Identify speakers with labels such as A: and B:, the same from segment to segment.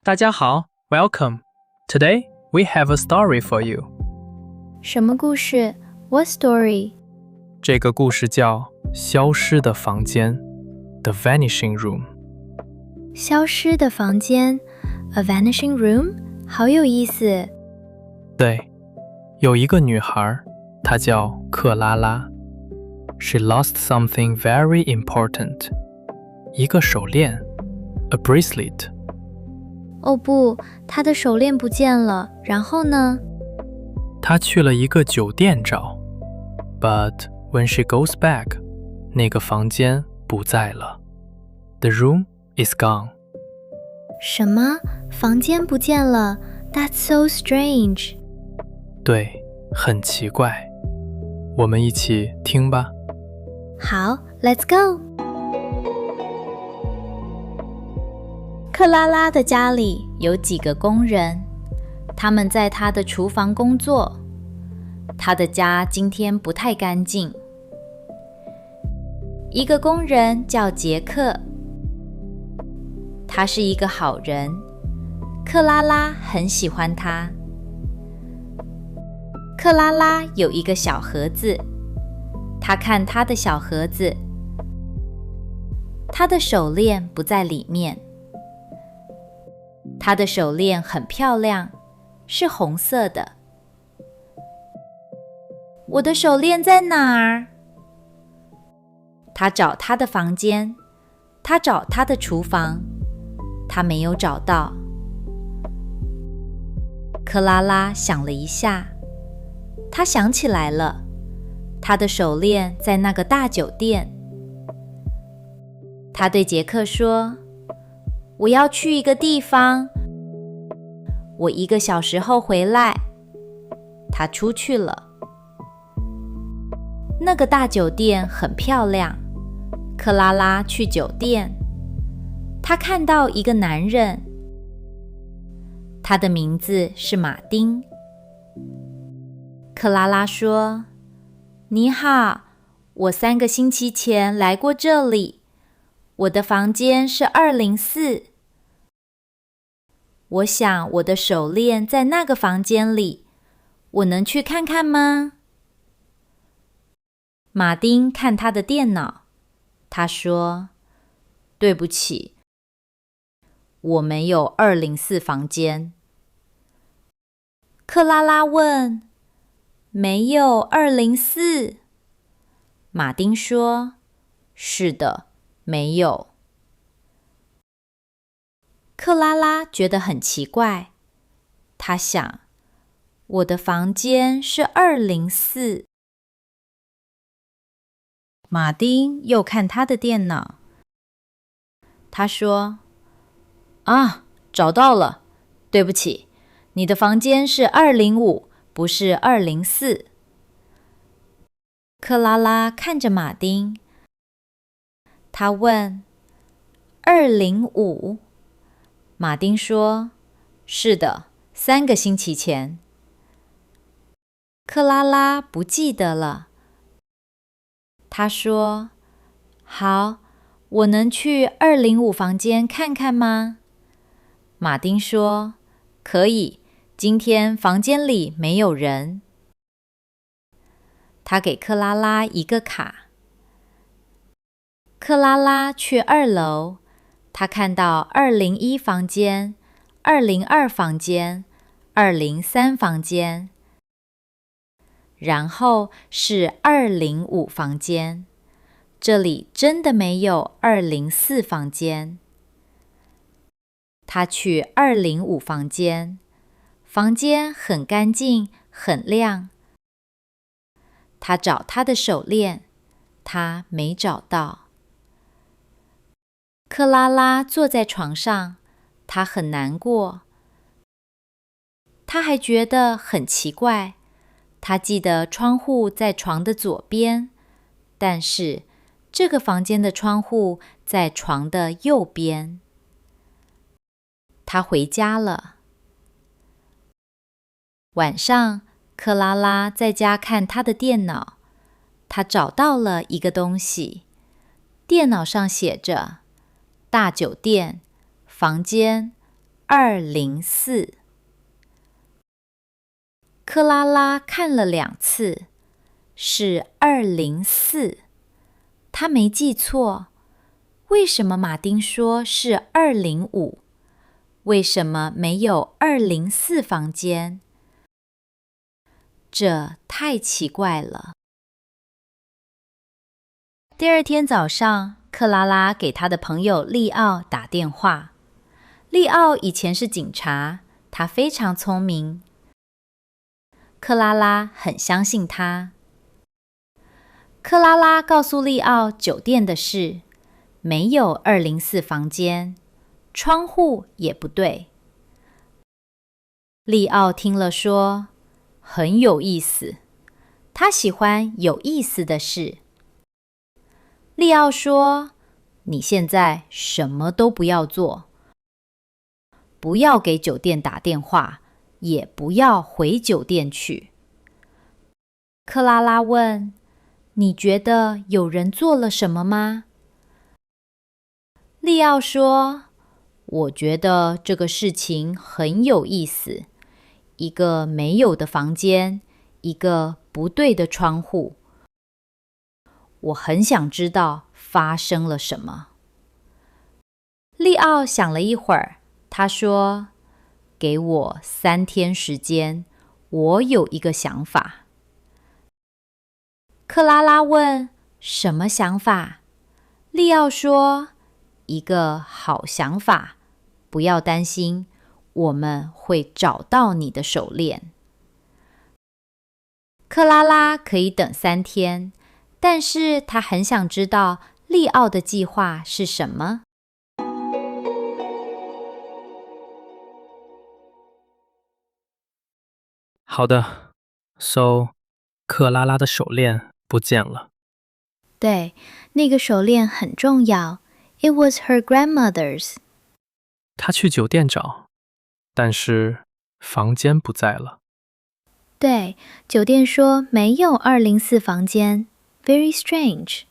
A: 大家好 ，Welcome. Today we have a story for you.
B: 什么故事 ？What story？
A: 这个故事叫《消失的房间》（The Vanishing Room）。
B: 消失的房间 ，A vanishing room， 好有意思。
A: 对，有一个女孩，她叫克拉拉。She lost something very important. 一个手链 ，a bracelet。
B: 哦不，她的手链不见了。然后呢？
A: 她去了一个酒店找 ，but when she goes back， 那个房间不在了。The room is gone.
B: 什么？房间不见了 ？That's so strange.
A: 对，很奇怪。我们一起听吧。
B: 好 ，Let's go。克拉拉的家里有几个工人，他们在她的厨房工作。她的家今天不太干净。一个工人叫杰克，他是一个好人，克拉拉很喜欢他。克拉拉有一个小盒子，她看她的小盒子，她的手链不在里面。她的手链很漂亮，是红色的。我的手链在哪儿？她找她的房间，她找她的厨房，她没有找到。克拉拉想了一下，她想起来了，她的手链在那个大酒店。她对杰克说：“我要去一个地方，我1个小时后回来。”她出去了。那个大酒店很漂亮，克拉拉去酒店，她看到一个男人，他的名字是马丁。克拉拉说：“你好，我3个星期前来过这里，我的房间是204。我想我的手链在那个房间里，我能去看看吗？”马丁看他的电脑，他说：“对不起，我没有204房间。”克拉拉问：“没有204？”马丁说：“是的，没有。”克拉拉觉得很奇怪，她想，我的房间是204。马丁又看他的电脑，他说：“啊，找到了，对不起，你的房间是205，不是204。”克拉拉看着马丁，他问：“205？”马丁说：“是的，3个星期前。”克拉拉不记得了。他说：“好，我能去205房间看看吗？”马丁说：“可以，今天房间里没有人。”他给克拉拉一个卡。克拉拉去2楼，他看到201房间、202房间、203房间，然后是205房间，这里真的没有204房间。他去205房间，房间很干净，很亮。他找他的手链，他没找到。克拉拉坐在床上，她很难过。她还觉得很奇怪。她记得窗户在床的左边，但是这个房间的窗户在床的右边。她回家了。晚上，克拉拉在家看她的电脑，她找到了一个东西。电脑上写着：大酒店，房间204。克拉拉看了2次，是204。他没记错。为什么马丁说是205？为什么没有204房间？这太奇怪了。第二天早上，克拉拉给她的朋友利奥打电话。利奥以前是警察，他非常聪明。克拉拉很相信他。克拉拉告诉利奥酒店的事，没有204房间，窗户也不对。利奥听了说，很有意思，他喜欢有意思的事。利奥说，你现在什么都不要做，不要给酒店打电话，也不要回酒店去。克拉拉问，你觉得有人做了什么吗？利奥说，我觉得这个事情很有意思，一个没有的房间，一个不对的窗户。我很想知道发生了什么。利奥想了一会儿，他说，给我3天时间，我有一个想法。克拉拉问，什么想法？利奥说，一个好想法，不要担心，我们会找到你的手链。克拉拉可以等3天，但是她很想知道利奥的计划是什么。
A: 好的 ，So， 克拉拉的手链不见了。
C: 对，那个手链很重要。It was her grandmother's.
A: 她去酒店找，但是房间不在了。
C: 对，酒店说没有204房间。Very strange.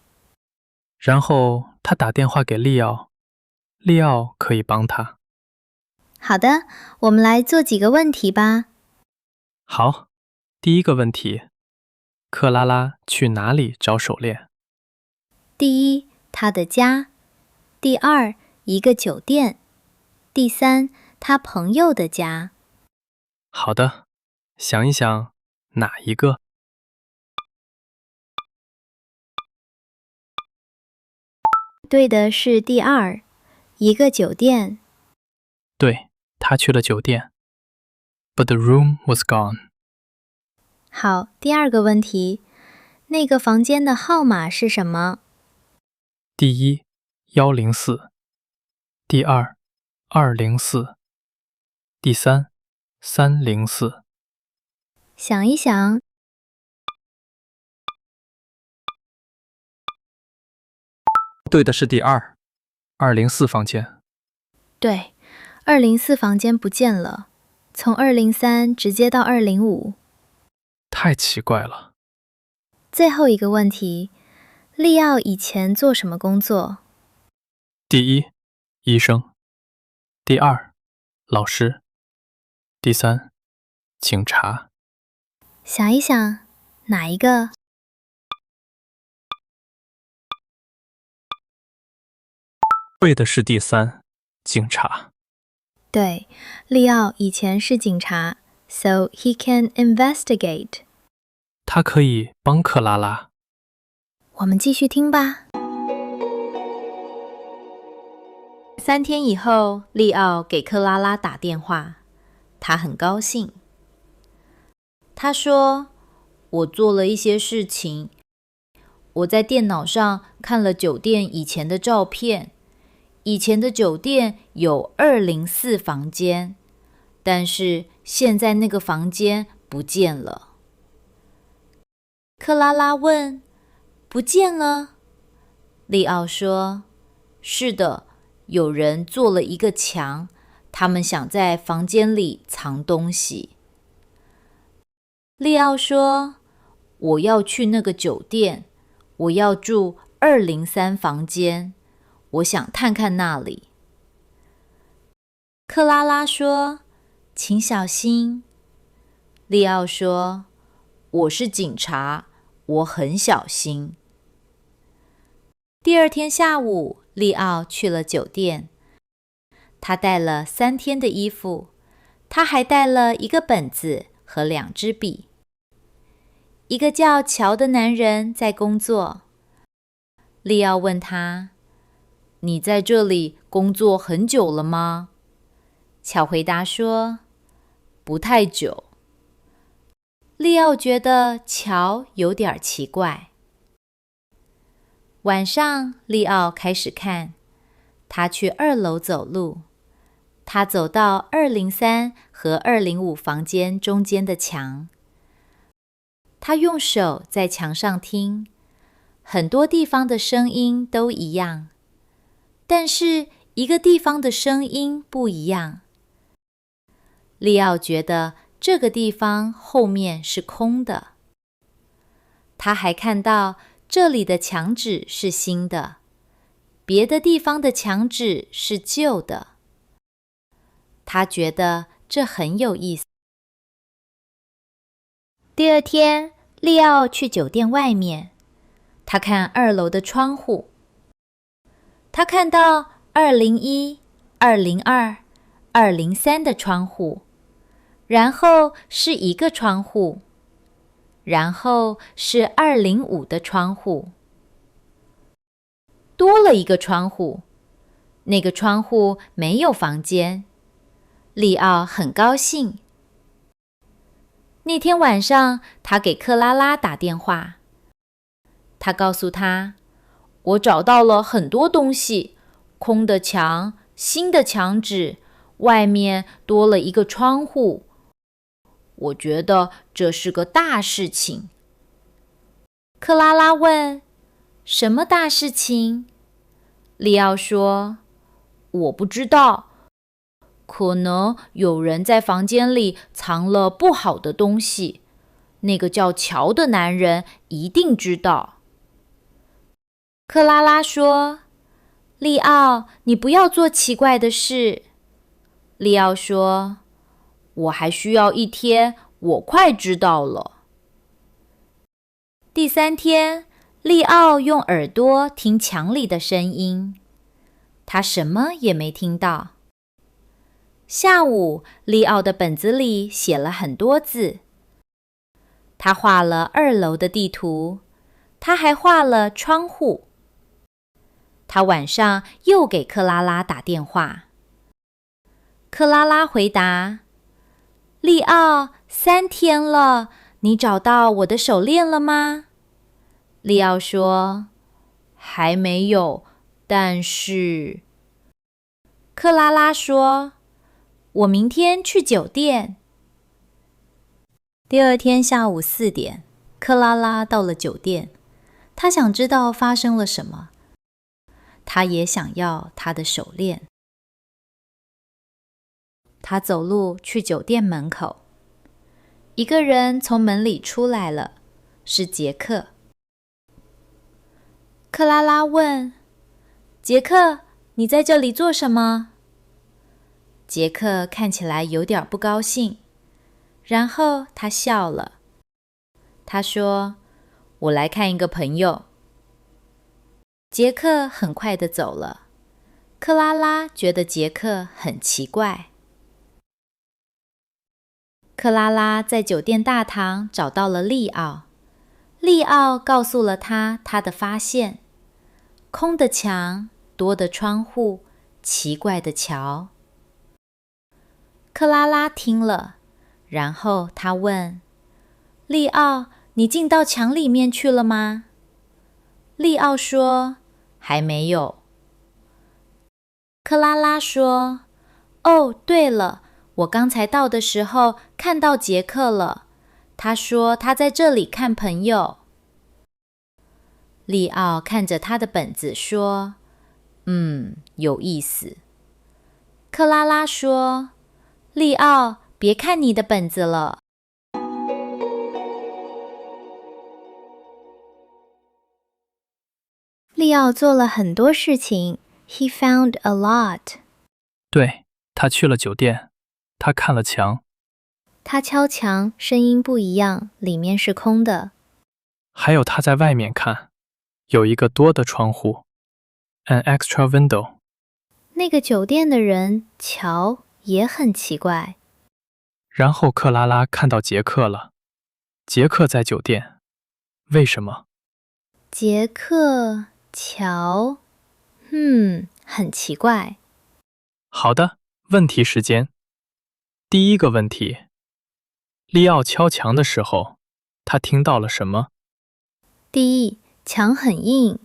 A: 然后她打电话给利奥，利奥可以帮她。
C: 好的，我们来做几个问题吧。
A: 好，第一个问题，克拉拉去哪里找手链？
C: 第一，她的家；第二，一个酒店；第三，她朋友的家。
A: 好的，想一想哪一个？
C: 对的是第二，一个酒店。
A: 对，她去了酒店。But the room was gone.
C: 好，第二个问题，那个房间的号码是什么？
A: 第一，104；第二，204；第三，304。
C: 想一想，
A: 对的是第二，204房间。
C: 对，204房间不见了，从203直接到205。
A: 太奇怪了。
C: 最后一个问题，利奥以前做什么工作？
A: 第一，医生；第二，老师；第三，警察。
C: 想一想，哪一个？
A: 对的是第三，警察。
C: 对，利奥以前是警察 ，so he can investigate。
A: 他可以帮克拉拉。
C: 我们继续听吧。
B: 3天以后，利奥给克拉拉打电话，他很高兴。他说，我做了一些事情，我在电脑上看了酒店以前的照片，以前的酒店有204房间，但是现在那个房间不见了。克拉拉问，不见了？利奥说，是的，有人做了一个墙，他们想在房间里藏东西。利奥说，我要去那个酒店，我要住203房间，我想看看那里。克拉拉说：“请小心。”利奥说：“我是警察，我很小心。”第二天下午，利奥去了酒店。他带了3天的衣服，他还带了一个本子和2支笔。一个叫乔的男人在工作。利奥问他：“你在这里工作很久了吗？”乔回答说：“不太久。”利奥觉得乔有点奇怪。晚上，利奥开始看。他去2楼走路。他走到203和205房间中间的墙。他用手在墙上听，很多地方的声音都一样，但是一个地方的声音不一样。利奥觉得这个地方后面是空的。他还看到这里的墙纸是新的，别的地方的墙纸是旧的。他觉得这很有意思。第二天，利奥去酒店外面，他看2楼的窗户。他看到201、202、203的窗户，然后是一个窗户，然后是205的窗户，多了一个窗户，那个窗户没有房间。利奥很高兴。那天晚上，他给克拉拉打电话。他告诉她：“我找到了很多东西，空的墙，新的墙纸，外面多了一个窗户。我觉得这是个大事情。”克拉拉问：“什么大事情？”利奥说：“我不知道。可能有人在房间里藏了不好的东西，那个叫乔的男人一定知道。”克拉拉说：“利奥，你不要做奇怪的事。”利奥说：“我还需要1天，我快知道了。”第3天，利奥用耳朵听墙里的声音，他什么也没听到。下午，利奥的本子里写了很多字。他画了2楼的地图，他还画了窗户。他晚上又给克拉拉打电话。克拉拉回答：“利奥，3天了，你找到我的手链了吗？”利奥说：“还没有，但是……”克拉拉说：“我明天去酒店。”第二天下午4点，克拉拉到了酒店。她想知道发生了什么。她也想要她的手链。她走路去酒店门口。一个人从门里出来了，是杰克。克拉拉问：“杰克，你在这里做什么？”杰克看起来有点不高兴，然后他笑了。他说：“我来看一个朋友。”杰克很快地走了。克拉拉觉得杰克很奇怪。克拉拉在酒店大堂找到了利奥。利奥告诉了他的发现：空的墙，多的窗户，奇怪的桥。克拉拉听了，然后她问：“利奥，你进到墙里面去了吗？”利奥说：“还没有。”克拉拉说：“哦，对了，我刚才到的时候看到杰克了，他说他在这里看朋友。”利奥看着他的本子说：“有意思。”克拉拉说：“利奥，别看你的本子了。”
C: 利奥做了很多事情。He found a lot.
A: 对，他去了酒店，他看了墙，
C: 他敲墙，声音不一样，里面是空的。
A: 还有他在外面看，有一个多的窗户 ，an extra window。
C: 那个酒店的人乔也很奇怪。
A: 然后克拉拉看到杰克了，杰克在酒店，为什么？
C: 杰克，乔，很奇怪。
A: 好的，问题时间。第一个问题，利奥敲墙的时候，他听到了什么？
C: 第一，墙很硬；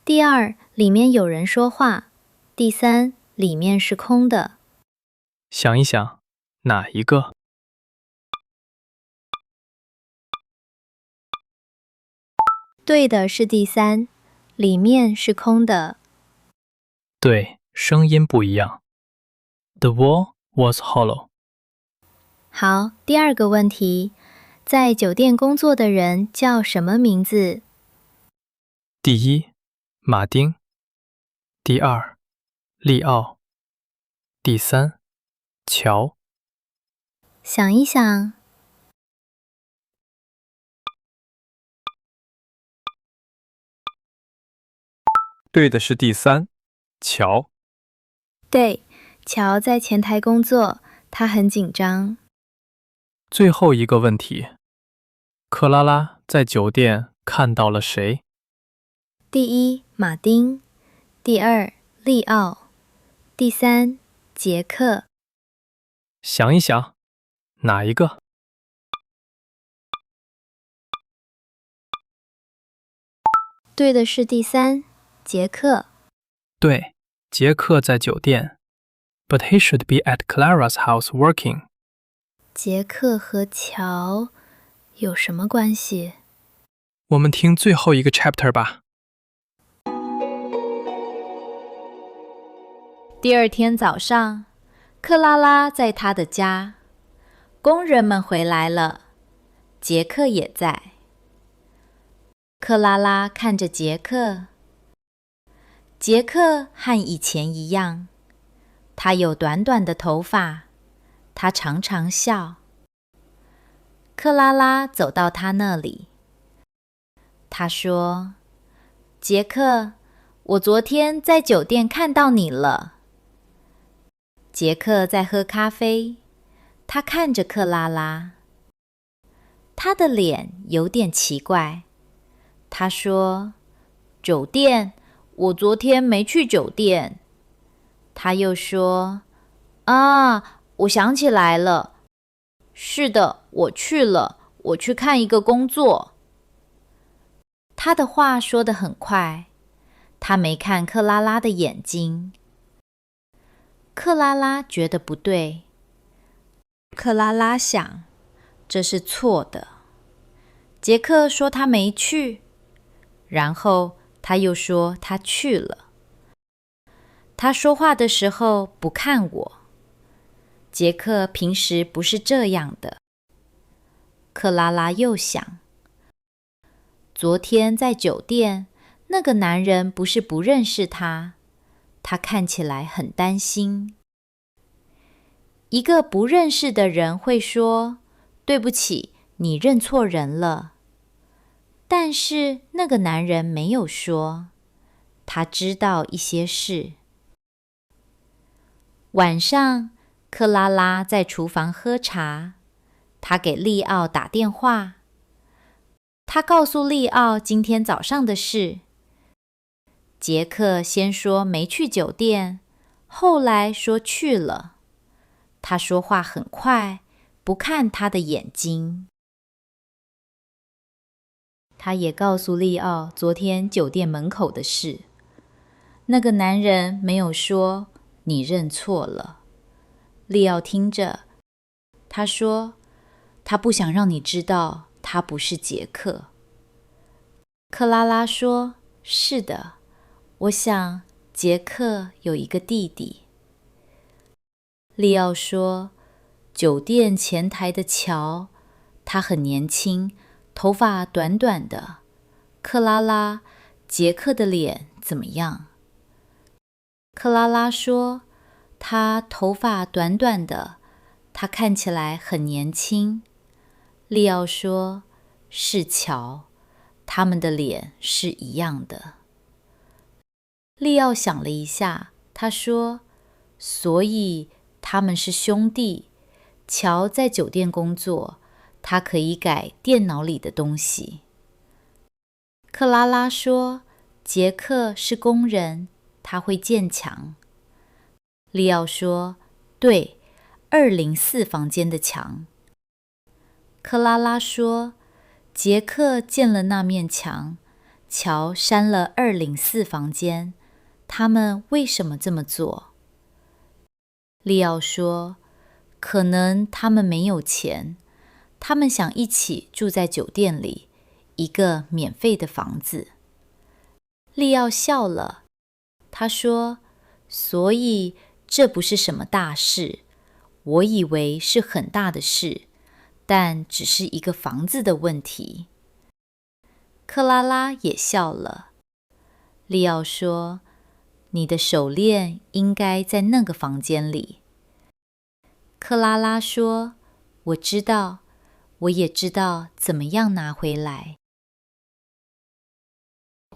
C: 第二，里面有人说话；第三，里面是空的。
A: 想一想，哪一个？
C: 对的是第三，里面是空的。
A: 对，声音不一样。The wall was hollow。
C: 好，第二个问题，在酒店工作的人叫什么名字？
A: 第一，马丁；第二，利奥；第三，乔。
C: 想一想，
A: 对的是第三，乔。
C: 对，乔在前台工作，他很紧张。
A: 最后一个问题，克拉拉在酒店看到了谁？
C: 第一，马丁；第二，利奥；第三，杰克。
A: 想一想，哪一个？
C: 对的是第三，杰克。
A: 对，杰克在酒店 ，but he should be at Clara's house working。
C: 杰克和乔有什么关系？
A: 我们听最后一个 chapter 吧。
B: 第二天早上，克拉拉在她的家，工人们回来了，杰克也在。克拉拉看着杰克，杰克和以前一样，他有短短的头发，他常常笑。克拉拉走到他那里，他说：“杰克，我昨天在酒店看到你了。”杰克在喝咖啡，他看着克拉拉，他的脸有点奇怪。他说：“酒店？我昨天没去酒店。”他又说：“啊，我想起来了。是的，我去了，我去看一个工作。”他的话说得很快，他没看克拉拉的眼睛。克拉拉觉得不对。克拉拉想，这是错的。杰克说他没去，然后他又说他去了。他说话的时候不看我。杰克平时不是这样的。克拉拉又想，昨天在酒店，那个男人不是不认识他，他看起来很担心。一个不认识的人会说：“对不起，你认错人了。”但是那个男人没有说，他知道一些事。晚上，克拉拉在厨房喝茶，她给利奥打电话。她告诉利奥今天早上的事。杰克先说没去酒店，后来说去了。他说话很快，不看他的眼睛。他也告诉利奥昨天酒店门口的事。那个男人没有说你认错了。利奥听着，他说他不想让你知道他不是杰克。克拉拉说：“是的，我想杰克有一个弟弟。”利奥说：“酒店前台的乔，他很年轻，头发短短的。克拉拉，杰克的脸怎么样？”克拉拉说：“他头发短短的，他看起来很年轻。利奥说：“是乔，他们的脸是一样的。”利奥想了一下，他说：“所以他们是兄弟。乔在酒店工作，他可以改电脑里的东西。”克拉拉说：“杰克是工人，他会建墙。”利奥说：“对，204房间的墙。”克拉拉说：“杰克建了那面墙，乔删了204房间，他们为什么这么做？”利奥说：“可能他们没有钱，他们想一起住在酒店里，一个免费的房子。”利奥笑了，他说：“所以这不是什么大事，我以为是很大的事，但只是一个房子的问题。”克拉拉也笑了。利奥说：“你的手链应该在那个房间里。”克拉拉说：“我知道，我也知道怎么样拿回来。”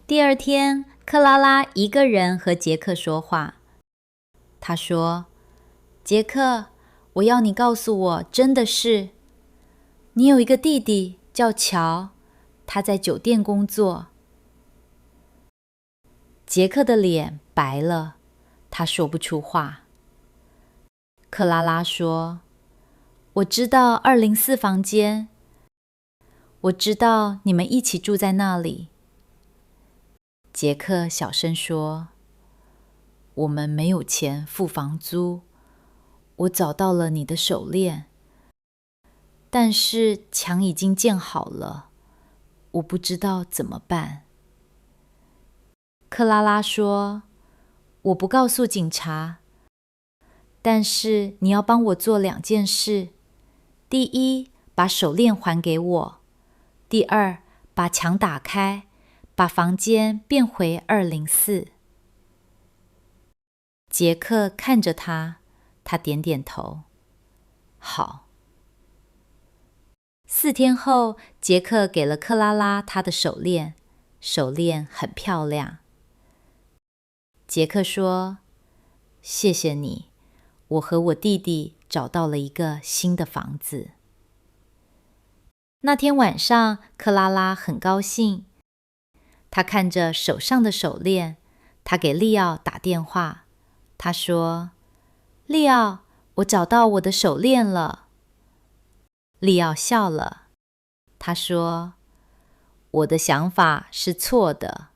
B: 第二天，克拉拉一个人和杰克说话。他说：“杰克，我要你告诉我真的事。你有一个弟弟叫乔，他在酒店工作。”杰克的脸白了，他说不出话。克拉拉说：“我知道204房间，我知道你们一起住在那里。”杰克小声说：“我们没有钱付房租，我找到了你的手链，但是墙已经建好了，我不知道怎么办。”克拉拉说：“我不告诉警察，但是你要帮我做2件事。第一，把手链还给我；第二，把墙打开，把房间变回204。”杰克看着他，他点点头。好。4天后，杰克给了克拉拉他的手链，手链很漂亮。杰克说：“谢谢你，我和我弟弟找到了一个新的房子。”那天晚上，克拉拉很高兴。她看着手上的手链，她给利奥打电话。她说：“利奥，我找到我的手链了。”利奥笑了。他说：“我的想法是错的。”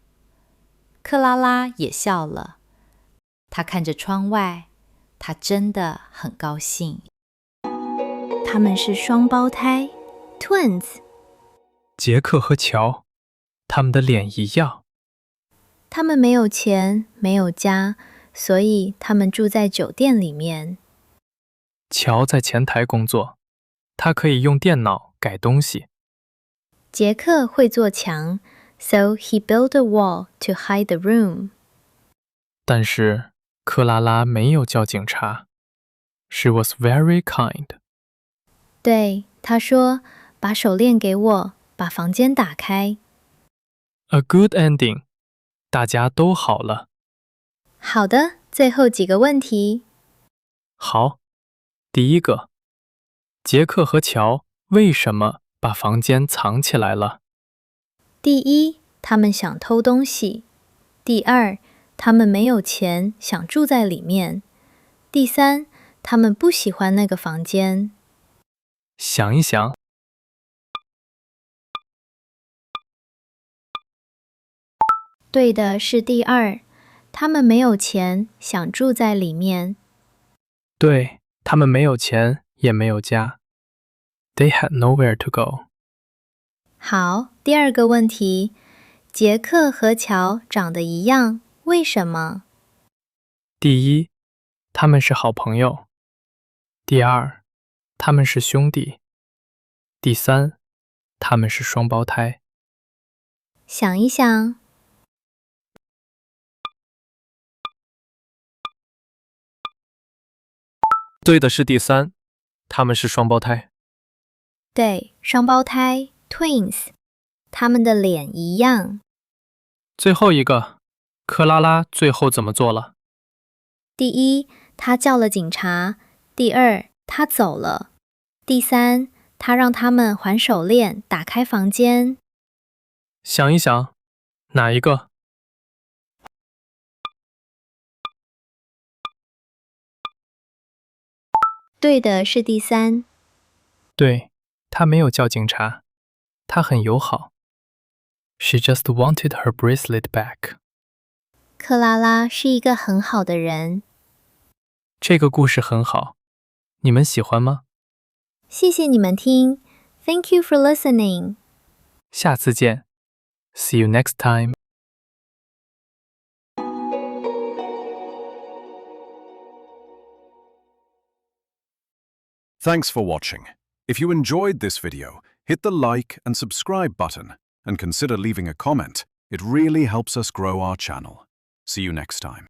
B: 克拉拉也笑了。她看着窗外，她真的很高兴。
C: 他们是双胞胎 ，twins。
A: 杰克和乔，他们的脸一样。
C: 他们没有钱，没有家，所以他们住在酒店里面。
A: 乔在前台工作，他可以用电脑改东西。
C: 杰克会做墙 ，so he built a wall to hide the room。
A: 但是克拉拉没有叫警察。She was very kind。
C: 对，他说：“把手链给我，把房间打开。”
A: A good ending。大家都好了。
C: 好的，最后几个问题。
A: 好，第一个，杰克和乔为什么把房间藏起来了？
C: 第一，他们想偷东西；第二，他们没有钱，想住在里面；第三，他们不喜欢那个房间。
A: 想一想。
C: 对的是第二，他们没有钱，想住在里面。
A: 对，他们没有钱，也没有家。They had nowhere to go。
C: 好，第二个问题，杰克和乔长得一样，为什么？
A: 第一，他们是好朋友。第二，他们是兄弟。第三，他们是双胞胎。
C: 想一想。
A: 对的是第3，他们是双胞胎。
C: 对，双胞胎 twins， 他们的脸一样。
A: 最后一个，克拉拉最后怎么做了？
C: 第一，他叫了警察；第二，他走了；第三，他让他们还手链，打开房间。
A: 想一想，哪一个？
C: 对的是第三。
A: 对，他没有叫警察，他很友好。She just wanted her bracelet back。
C: 克拉拉是一个很好的人。
A: 这个故事很好，你们喜欢吗？
C: 谢谢你们听。Thank you for listening.
A: 下次见。See you next time.
D: Thanks for watching. If you enjoyed this video, hit the like and subscribe button and consider leaving a comment. It really helps us grow our channel. See you next time.